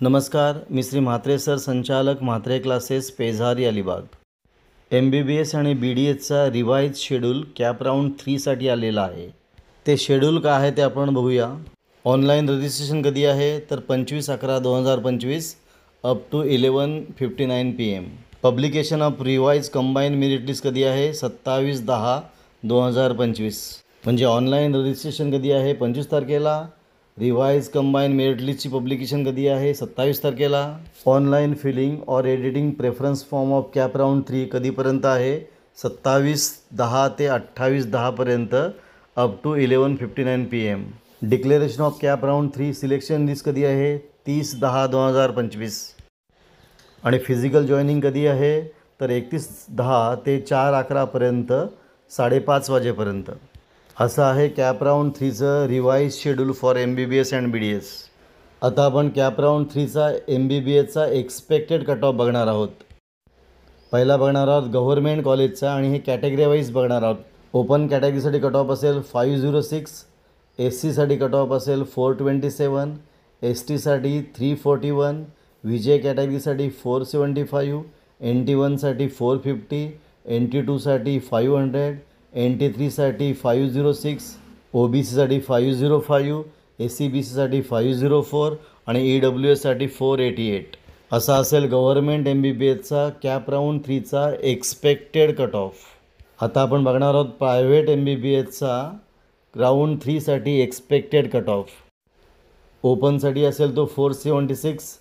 नमस्कार, मी श्री म्हात्रे सर, संचालक Mhatre classes, Pezari, Alibag. MBBS आणि BDSचा रिवाइज शेड्यूल कॅप राऊंड 3साठी आलेला आहे. ते शेड्यूल काय आहे ते आपण बघूया. ऑनलाईन रजिस्ट्रेशन कधी आहे तर 25/11/2025 up to 11:59 PM. Publication of revise combine merit list कधी आहे 27/10/2025. म्हणजे ऑनलाईन रजिस्ट्रेशन कधी आहे 25 तारखेला. रिवाइज कंबाईन मेरिट लिस्टची पब्लिकेशन कधी आहे 27 तारखेला. ऑनलाईन फिलिंग और editing preference form of CAP round 3 कधीपर्यंत आहे 27/10 ते 28/10 पर्यंत up to 11:59 PM. Declaration of CAP round 3 selection list कधी आहे 30/10/2025. आणि फिजिकल जॉईनिंग कधी आहे तर 31/10 ते 4/11 पर्यंत 5:30 वाजेपर्यंत. असं आहे कॅप राऊंड 3चं revise schedule for MBBS and BDS. आता आपण कॅप राऊंड 3चा MBBSचा एक्सपेक्टेड कट ऑफ बघणार आहोत. पहिला बघणार आहोत गव्हर्मेंट कॉलेजचा आणि हे कॅटेगरी वाईज बघणार आहोत. ओपन कॅटेगरीसाठी कट ऑफ असेल 506, SCसाठी कट ऑफ असेल 427, STसाठी 341, VJ कॅटेगरीसाठी 475, NT1साठी 450, NT2साठी 500, NT3साठी 506, OBCसाठी 505, SCBCसाठी 504 आणि EWSसाठी 488. असा असेल गव्हर्मेंट MBBSचा कॅप राऊंड 3चा एक्सपेक्टेड कट ऑफ. आता आपण बघणार आहोत प्रायव्हेट MBBSचा राऊंड 3साठी एक्सपेक्टेड कट ऑफ. ओपनसाठी असेल तो 476,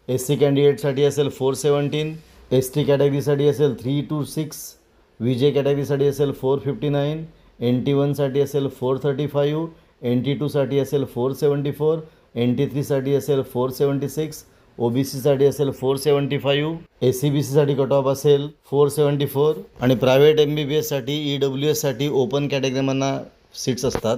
SC कॅन्डिडेटसाठी असेल 417, ST कॅटेगरीसाठी असेल 326, VJ कॅटेगरीसाठी असेल 459, NT1साठी असेल 435, NT2साठी असेल 474, NT3साठी असेल 476, OBCसाठी असेल 475, SCBCसाठी कट ऑफ असेल 474 आणि प्रायव्हेट MBBSसाठी EWSसाठी ओपन कॅटेगरीमधना सीट्स असतात.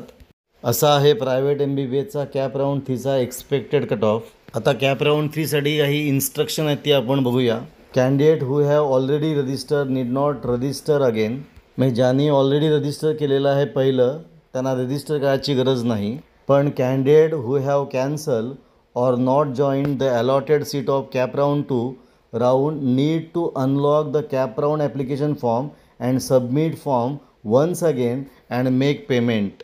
असा आहे प्रायव्हेट MBBSचा कॅप राऊंड 3चा एक्सपेक्टेड कट ऑफ. आता कॅप राऊंड 3साठी काही इन्स्ट्रक्शन आहेत ती आपण बघूया. Candidate who have already register need not register again. म्हणजे ज्यांनी ऑलरेडी रजिस्टर केलेलं आहे पहिलं त्यांना रजिस्टर करायची गरज नाही. पण कॅन्डिडेट हू हॅव कॅन्सल और not join the allotted seat of CAP round 2 round need to unlock the CAP round application form and submit form once again and make payment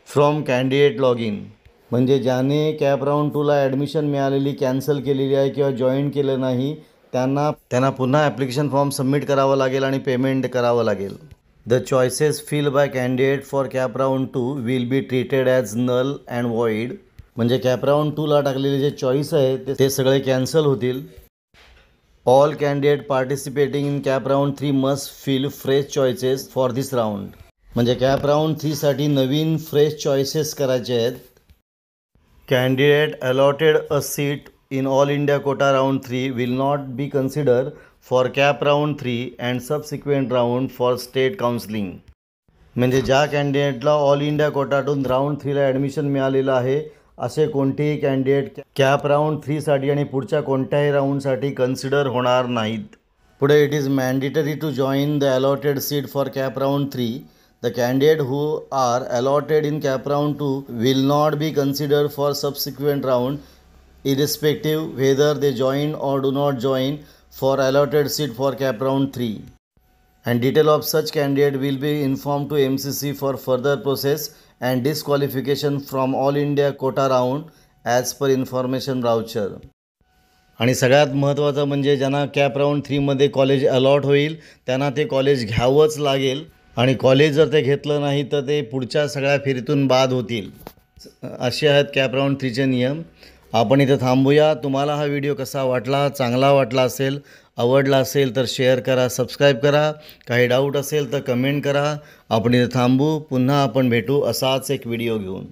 from candidate log in. म्हणजे ज्याने CAP round 2ला admission मिळालेली cancel केलेली आहे किंवा join केलं नाही त्यांना पुन्हा ॲप्लिकेशन फॉर्म सबमिट करावं लागेल आणि पेमेंट करावं लागेल. The choices fill by candidate for CAP round 2 will be treated as null and void. म्हणजे कॅप राऊंड 2ला टाकलेले जे चॉईस आहे ते सगळे कॅन्सल होतील. All candidate participating in CAP round 3 must fill fresh choices for this round. म्हणजे CAP round 3साठी नवीन फ्रेश चॉईसेस करायचे आहेत. Candidate allotted a seat in all India quota round 3 will not be considered for cap round 3 and subsequent round for state counseling. म्हणजे ज्या कॅन्डिडेटला all India कोटातून round 3ला admission मिळालेलं आहे असे कोणतेही कॅन्डिडेट कॅप राऊंड 3साठी आणि पुढच्या कोणत्याही राऊंडसाठी कन्सिडर होणार नाहीत. पुढे it is mandatory to join the allotted seat for CAP round 3. The candidate who are allotted in cap round 2 will not be considered for subsequent round irrespective whether they join or do not join for allotted seat for cap round 3. And detail of such candidate will be informed to MCC for further process and disqualification from all India quota round as per information voucher. आणि सगळ्यात महत्त्वाचं म्हणजे ज्यांना cap round 3मध्ये college allot होईल त्यांना ते college घ्यावंच लागेल आणि कॉलेज जर ते घेतलं नाही तर ते पुढच्या सगळ्या फेरीतून बाद होतील. असे आहेत कॅप राऊंड 3चे नियम. आपण इथे थांबूया. तुम्हाला हा व्हिडिओ कसा वाटला, चांगला वाटला असेल, आवडला असेल तर शेअर करा, सबस्क्राईब करा. काही डाऊट असेल तर कमेंट करा. आपण इथे थांबू. पुन्हा आपण भेटू असाच एक व्हिडिओ घेऊन.